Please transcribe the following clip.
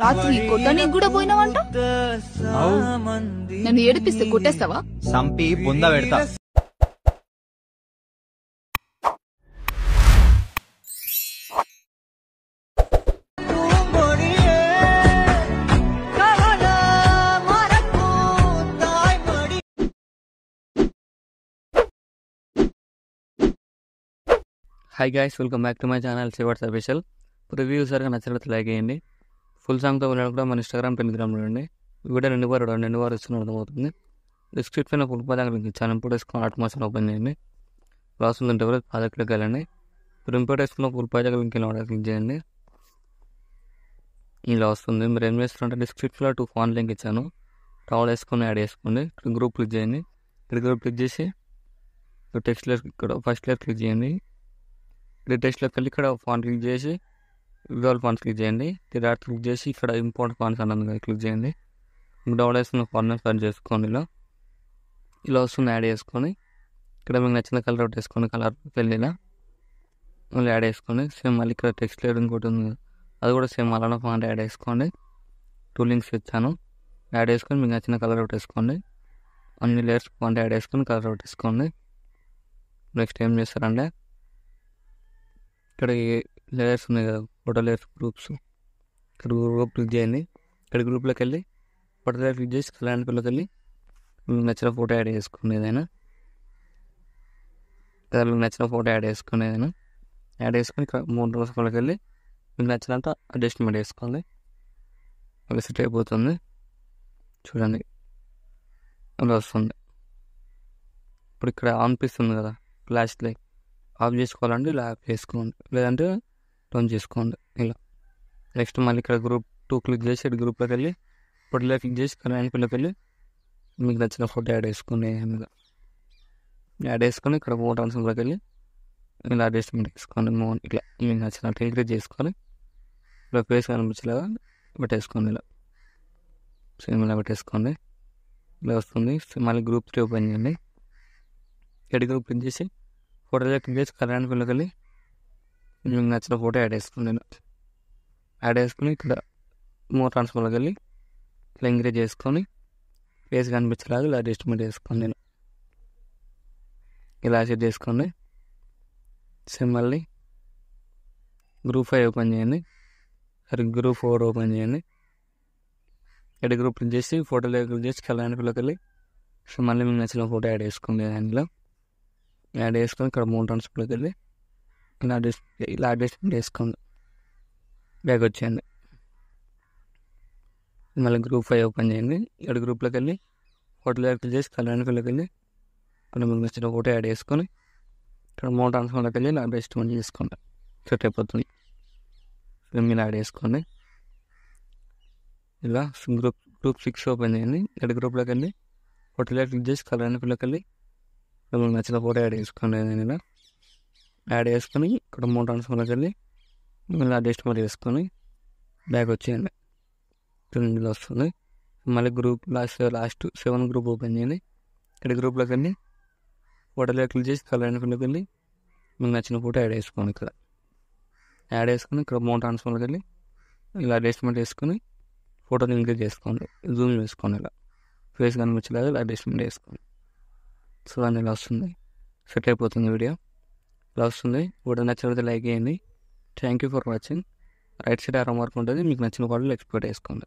రాత్రి కొట్టడానికి కూడా పోయినావంట. అవు నన్ను ఏడిపిస్తే కొట్టేస్తావా? సంపి బుంద పెడతా. Hi guys, welcome back to my channel Shivers official. Review సరిగా నచ్చినట్లయితే లైక్ చేయండి. ఫుల్ సాంగ్తో వెళ్ళడం కూడా మన ఇన్స్టాగ్రామ్, టెలిగ్రామ్లో ఉండండి. వీడియో రెండు వారు ఇస్తున్న అర్థమవుతుంది. డిస్క్రిప్షన్లో ఫుల్ పాదాక లింక్ ఇచ్చాను. ఇంపోర్ట్ వేసుకుని ఆర్ట్ మాసం ఓపెన్ చేయండి. లాస్ ఉందంటే ఎవరు పాదకులకు వెళ్ళండి. మీరు ఇంపోర్ట్ వేసుకున్న ఫుల్ పాదాక లింక్ ఇలా క్లిక్ చేయండి. ఇలా వస్తుంది. మీరు ఏం చేస్తున్నారంటే డిస్క్రిప్షన్లో 2 ఫాన్ లింక్ ఇచ్చాను. టవల్ వేసుకొని యాడ్ చేసుకోండి. ఇక్కడ గ్రూప్ క్లిక్ చేయండి. ఇక్కడ గ్రూప్ క్లిక్ చేసి టెక్స్ట్ లేయర్ ఇక్కడ ఫస్ట్ లేయర్ క్లిక్ చేయండి. ఇక్కడ టెక్స్ట్లోకి వెళ్ళి ఇక్కడ ఫాంట్ క్లిక్ చేసి విజువల్ ఫాంట్స్ క్లిక్ చేయండి. డాట్ క్లిక్ చేసి ఇక్కడ ఇంపోర్ట్ ఫాంట్స్ అన్నది క్లిక్ చేయండి. డౌన్లోడ్ వేసుకున్న ఫాంట్ సెర్చ్ చేసుకోండి. ఇలా వస్తుంది. యాడ్ చేసుకొని ఇక్కడ మీకు నచ్చిన కలర్ అవుట్ వేసుకొని కలర్ వెళ్ళిలా మళ్ళీ యాడ్ చేసుకోండి. సేమ్ మళ్ళీ ఇక్కడ టెక్స్ట్ లేయర్ ఇంకోటి ఉంది, అది కూడా సేమ్ అలానే ఫాంట్ యాడ్ చేసుకోండి. 2 లింక్స్ ఇచ్చాను. యాడ్ చేసుకొని మీకు నచ్చిన కలర్ అవుట్ వేసుకోండి. అన్ని లేయర్స్ ఫాంట్ యాడ్ చేసుకొని కలర్ అవుట్ వేసుకోండి. నెక్స్ట్ ఏం చేస్తారంటే ఇక్కడ లేయర్స్ ఉన్నాయి కదా, ఫోటో లేయర్స్, గ్రూప్స్. ఇక్కడ గ్రూప్ క్లిక్ చేయండి. ఇక్కడ గ్రూప్లోకి వెళ్ళి ఫోటో లేయర్ క్లిక్ చేసి కలర్ పిల్లకి వెళ్ళి మీకు నచ్చిన ఫోటో యాడ్ చేసుకోండి. ఏదైనా ఇక్కడ మీకు నచ్చిన ఫోటో యాడ్ చేసుకుని యాడ్ చేసుకొని ఇక్కడ 3 రోజులకి వెళ్ళి మీకు నచ్చినంత అడ్జస్ట్మెంట్ వేసుకోండి. అలా సెట్ అయిపోతుంది. చూడండి అలా వస్తుంది. ఇప్పుడు ఇక్కడ అనిపిస్తుంది కదా ఫ్లాష్ లైట్, ఆఫ్ చేసుకోవాలంటే ఇలా ఆఫ్ చేసుకోండి, లేదంటే టర్న్ చేసుకోండి ఇలా. నెక్స్ట్ మళ్ళీ ఇక్కడ గ్రూప్ 2 క్లిక్ చేసి ఇక్కడ గ్రూప్లోకి వెళ్ళి ఫోటోలో క్లిక్ చేసి కరెంట్ పిల్లకి వెళ్ళి మీకు నచ్చిన ఫోటో యాడ్ చేసుకోండి. యాడ్ చేసుకొని ఇక్కడ ఫోటో ఆన్సర్లోకి వెళ్ళి ఇలా అడ్జస్ట్మెంట్ వేసుకోండి. ఇట్లా మీకు నచ్చినట్టు ఇంక్రీజ్ చేసుకొని ఇలా ఫేస్ కనిపించేలాగా పెట్టేసుకోండి. ఇలా సేమ్ ఇలా పెట్టేసుకోండి. ఇలా వస్తుంది. మళ్ళీ గ్రూప్ 3 ఓపెన్ చేయండి. ఇక్కడ గ్రూప్ క్లిక్ చేసి ఫోటోలో క్లిక్ చేసి కరెంట్ పిల్లకి వెళ్ళి మీకు నచ్చిన ఫోటో యాడ్ చేసుకోండి. యాడ్ చేసుకుని ఇక్కడ మోర్ ట్రాన్స్ఫర్లోకి వెళ్ళి ఇట్లా ఇంక్రీజ్ చేసుకొని ఫేస్ కనిపించేలాగా ఇలా అడ్జస్ట్మెంట్ చేసుకోండి. ఇలా సెట్ చేసుకోండి. సేమ్ మళ్ళీ గ్రూప్ 5 ఓపెన్ చేయండి. సరే గ్రూప్ 4 ఓపెన్ చేయండి. ఇక్కడ గ్రూప్ క్లిక్ చేసి ఫోటోలో క్లిక్ చేసి కరెంట్ పిల్లకి వెళ్ళి సో మళ్ళీ మీకు నచ్చిన ఫోటో యాడ్ చేసుకోండి. దాంట్లో యాడ్ చేసుకొని ఇక్కడ 3 ట్రాన్స్ఫర్లోకి వెళ్ళి ఇలా అడ్జస్ట్మెంట్ చేసుకోండి. బ్యాక్ వచ్చేయండి. మళ్ళీ గ్రూప్ 5 ఓపెన్ చేయండి. ఇక్కడ గ్రూప్లోకి వెళ్ళి ఫోటోలో క్లిక్ చేసి కలర్ పిల్లకి వెళ్ళి ఇక్కడ మీకు నచ్చిన ఫోటో యాడ్ చేసుకొని ఇక్కడ 3 ట్రాన్స్ఫర్లోకి వెళ్ళి ఇలా అడ్జస్ట్మెంట్ చేసుకోండి. సెట్ అయిపోతుంది. మీరు యాడ్ చేసుకోండి. ఇలా గ్రూప్ 6 ఓపెన్ చేయండి. ఇక్కడ గ్రూప్లోకి వెళ్ళి ఫోటోలో క్లిక్ చేసి కలర్ పిల్లకి వెళ్ళి మీకు నచ్చిన ఫోటో యాడ్ చేసుకోండి. ఇలా యాడ్ చేసుకొని ఇక్కడ 3 ట్రాన్స్ఫర్లోకి వెళ్ళి ఇలా అడ్జస్ట్మెంట్ చేసుకొని బ్యాక్ వచ్చేయండి. ఇలా వస్తుంది. మళ్ళీ గ్రూప్ లాస్ట్ 7 గ్రూప్ ఓపెన్ చేయండి. ఇక్కడ గ్రూప్లోకి వెళ్ళి ఫోటోలో క్లిక్ చేసి కలర్ పిల్లకి వెళ్ళి మీకు నచ్చిన ఫోటో యాడ్ చేసుకోండి. ఇక్కడ యాడ్ చేసుకొని ఇక్కడ 3 ట్రాన్స్ఫర్లోకి వెళ్ళి ఇలా అడ్జస్ట్మెంట్ చేసుకొని ఫోటోని ఇంక్రీజ్ చేసుకోండి, జూమ్ చేసుకోండి. ఇలా ఫేస్ కనిపించేలాగా ఇలా అడ్జస్ట్మెంట్ చేసుకోండి. సో దాన్ని ఇలా వస్తుంది. సెట్ అయిపోతుంది. వీడియో ఇలా వస్తుంది. వీడియో నచ్చినట్లయితే లైక్ చేయండి. Thank you for watching. Right side ఆరో మార్క్ ఉంటుంది, మీకు నచ్చిన వాళ్ళు ఎక్స్పోర్ట్ చేసుకోండి.